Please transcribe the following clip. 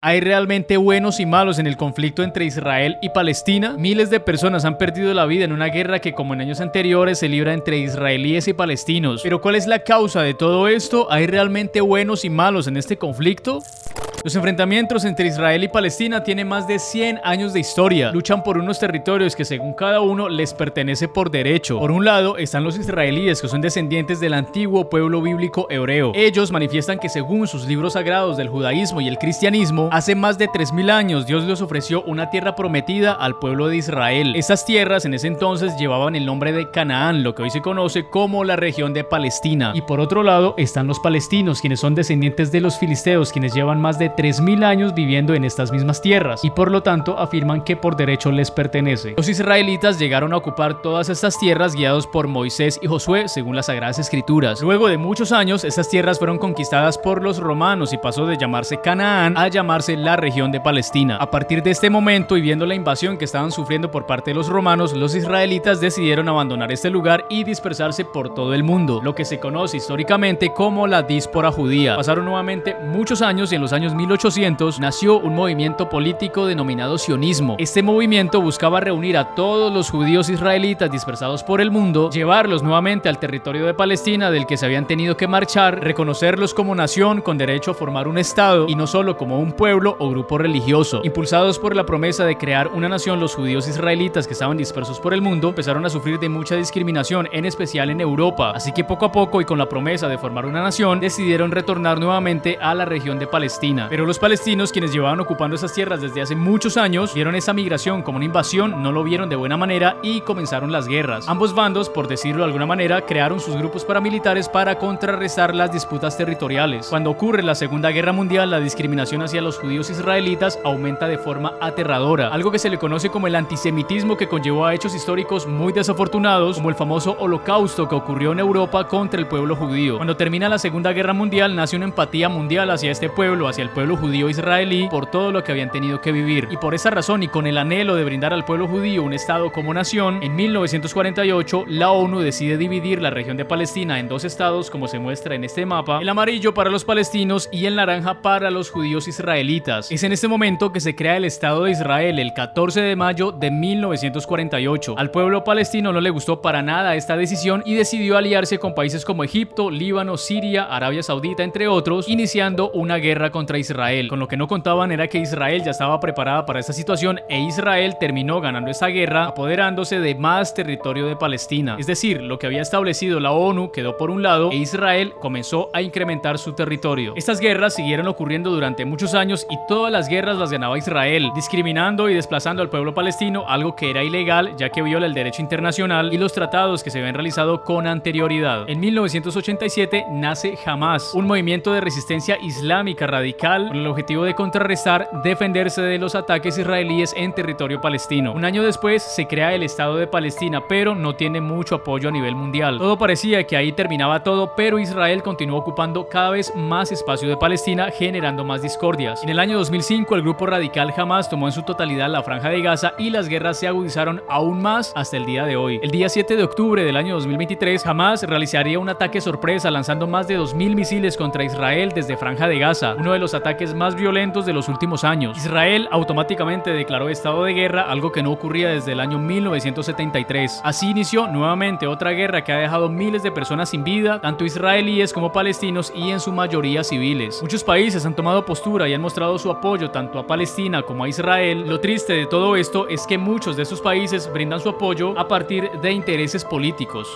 ¿Hay realmente buenos y malos en el conflicto entre Israel y Palestina? Miles de personas han perdido la vida en una guerra que, como en años anteriores, se libra entre israelíes y palestinos. Pero ¿cuál es la causa de todo esto? ¿Hay realmente buenos y malos en este conflicto? Los enfrentamientos entre Israel y Palestina tienen más de 100 años de historia. Luchan por unos territorios que según cada uno les pertenece por derecho. Por un lado están los israelíes, que son descendientes del antiguo pueblo bíblico hebreo. Ellos manifiestan que según sus libros sagrados del judaísmo y el cristianismo, hace más de 3000 años Dios les ofreció una tierra prometida al pueblo de Israel. Estas tierras en ese entonces llevaban el nombre de Canaán, lo que hoy se conoce como la región de Palestina. Y por otro lado están los palestinos, quienes son descendientes de los filisteos, quienes llevan más de 3000 años viviendo en estas mismas tierras y por lo tanto afirman que por derecho les pertenece. Los israelitas llegaron a ocupar todas estas tierras guiados por Moisés y Josué según las Sagradas Escrituras. Luego de muchos años, estas tierras fueron conquistadas por los romanos y pasó de llamarse Canaán a llamarse la región de Palestina. A partir de este momento y viendo la invasión que estaban sufriendo por parte de los romanos, los israelitas decidieron abandonar este lugar y dispersarse por todo el mundo, lo que se conoce históricamente como la diáspora judía. Pasaron nuevamente muchos años y en los años 1800 nació un movimiento político denominado sionismo. Este movimiento buscaba reunir a todos los judíos israelitas dispersados por el mundo, llevarlos nuevamente al territorio de Palestina del que se habían tenido que marchar, reconocerlos como nación con derecho a formar un estado y no solo como un pueblo o grupo religioso. Impulsados por la promesa de crear una nación, los judíos israelitas que estaban dispersos por el mundo empezaron a sufrir de mucha discriminación, en especial en Europa. Así que poco a poco y con la promesa de formar una nación, decidieron retornar nuevamente a la región de Palestina. Pero los palestinos, quienes llevaban ocupando esas tierras desde hace muchos años, vieron esa migración como una invasión, no lo vieron de buena manera y comenzaron las guerras. Ambos bandos, por decirlo de alguna manera, crearon sus grupos paramilitares para contrarrestar las disputas territoriales. Cuando ocurre la Segunda Guerra Mundial, la discriminación hacia los judíos israelitas aumenta de forma aterradora, algo que se le conoce como el antisemitismo, que conllevó a hechos históricos muy desafortunados, como el famoso Holocausto que ocurrió en Europa contra el pueblo judío. Cuando termina la Segunda Guerra Mundial, nace una empatía mundial hacia este pueblo, hacia el pueblo judío israelí, por todo lo que habían tenido que vivir. Y por esa razón y con el anhelo de brindar al pueblo judío un estado como nación, en 1948 la ONU decide dividir la región de Palestina en dos estados, como se muestra en este mapa, el amarillo para los palestinos y el naranja para los judíos israelitas. Es en este momento que se crea el Estado de Israel, el 14 de mayo de 1948. Al pueblo palestino no le gustó para nada esta decisión y decidió aliarse con países como Egipto, Líbano, Siria, Arabia Saudita, entre otros, iniciando una guerra contra Israel. Con lo que no contaban era que Israel ya estaba preparada para esta situación e Israel terminó ganando esta guerra, apoderándose de más territorio de Palestina. Es decir, lo que había establecido la ONU quedó por un lado e Israel comenzó a incrementar su territorio. Estas guerras siguieron ocurriendo durante muchos años y todas las guerras las ganaba Israel, discriminando y desplazando al pueblo palestino, algo que era ilegal ya que viola el derecho internacional y los tratados que se habían realizado con anterioridad. En 1987 nace Hamas, un movimiento de resistencia islámica radical con el objetivo de contrarrestar, defenderse de los ataques israelíes en territorio palestino. Un año después se crea el Estado de Palestina, pero no tiene mucho apoyo a nivel mundial. Todo parecía que ahí terminaba todo, pero Israel continuó ocupando cada vez más espacio de Palestina, generando más discordias. En el año 2005 el grupo radical Hamas tomó en su totalidad la Franja de Gaza y las guerras se agudizaron aún más hasta el día de hoy. El día 7 de octubre del año 2023, Hamas realizaría un ataque sorpresa lanzando más de 2000 misiles contra Israel desde Franja de Gaza, uno de los ataques más violentos de los últimos años. Israel automáticamente declaró estado de guerra, algo que no ocurría desde el año 1973. Así inició nuevamente otra guerra que ha dejado miles de personas sin vida, tanto israelíes como palestinos y en su mayoría civiles. Muchos países han tomado postura y han mostrado su apoyo tanto a Palestina como a Israel. Lo triste de todo esto es que muchos de esos países brindan su apoyo a partir de intereses políticos.